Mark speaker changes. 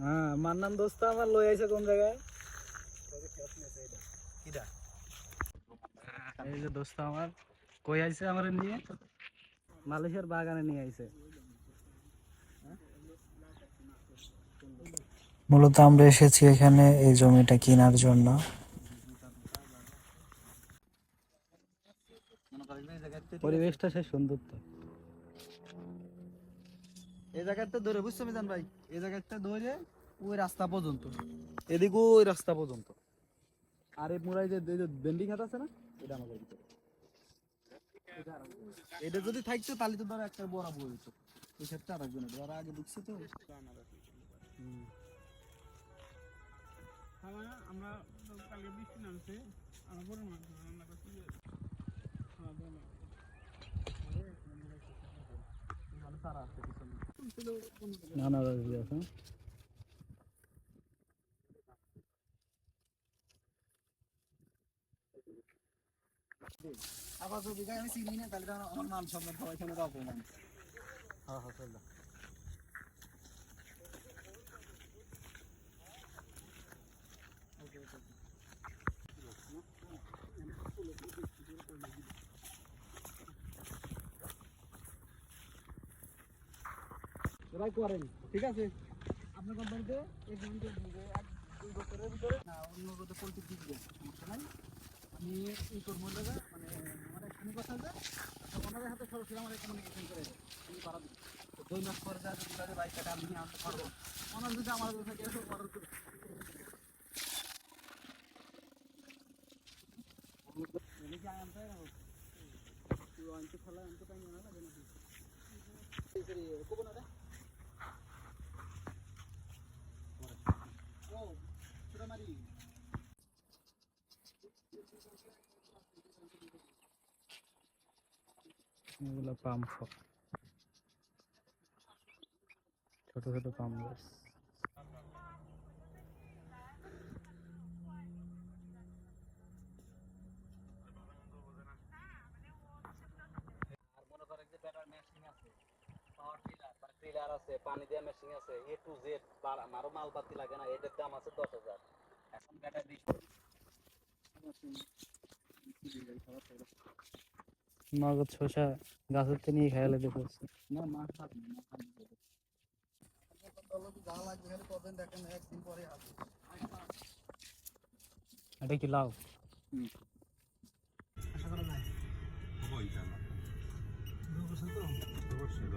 Speaker 1: হ্যাঁ মান্নান দোস্ত আমার লই আইছে কোন জায়গায় এই যে দোস্ত আমার কই আইছে আমার নিয়ে মালয়েশিয়ার বাগানে নিয়ে আইছে।
Speaker 2: মূলত আমরা এসেছি এখানে এই জমিটা কেনার জন্য।
Speaker 1: পরিবেশটা সে সুন্দর তো।
Speaker 3: এই জায়গাটা ধরে বুঝছো মিজান ভাই, এই জায়গাটা ধরে ওই রাস্তা পর্যন্ত, এদিকে ওই রাস্তা পর্যন্ত।
Speaker 1: আর এই মুরাই যে বেন্ডি খাত আছে না, এটা আমাদের ভিতরে।
Speaker 3: এটা যদি থাকতো তাহলে তো ধরো একটা বড় বই হইতো। এই ক্ষেত্রে আর একজন ওরা আগে ঢুকছে তো।
Speaker 4: আমরা কালকে বৃষ্টি নামছে, আমরা বড় মাছ রান্না করছি।
Speaker 1: নানা রাজি আছে।
Speaker 3: আবার যদি আমি চিনি না তাহলে আমার মান সম্মান সবাই সামনে অপমান।
Speaker 1: হ্যাঁ হ্যাঁ চল।
Speaker 3: এরাই করেন ঠিক আছে। আপনার কোম্পানিতে এই জমিতে 1-2 বছরের ভিতরে না অন্য কোথাও পোল্ট্রি দিবেন, সমস্যা নাই। আমি এই তোর মূল্য মানে আমার এখানে কথা আছে, ওনাদের হাতে সরাসরি আমার কমিউনিকেশন করে দেয়, আমি পারা দিই। 2 মাস পরে যা যদি তাদের বাইকটা আমি নিয়ে আনতে পারবো, ওনার যদি আমার থেকে এসে অর্ডার করে আনতে ফেলা আনতে পাই না লাগে নাকি কোবো না রে ও ছোটা মারি।
Speaker 1: এগুলো পাম ছোট ছোট পাম গাছ।
Speaker 5: পানি দেওয়া মেশিন আছে, A to Z আমারও মাল পাতি লাগে না, এটার দাম আছে 10,000। এখন ব্যাটারি
Speaker 1: নগদ শসা গাছের তো নিয়ে খেয়ালে দেখো।
Speaker 3: না মাছ খাবি না, যা লাগবে খালি করবেন, দেখেন একদিন পরে আসবে।
Speaker 1: এটা কি লাউ?
Speaker 3: আশা করা যায়।
Speaker 4: অবশ্যই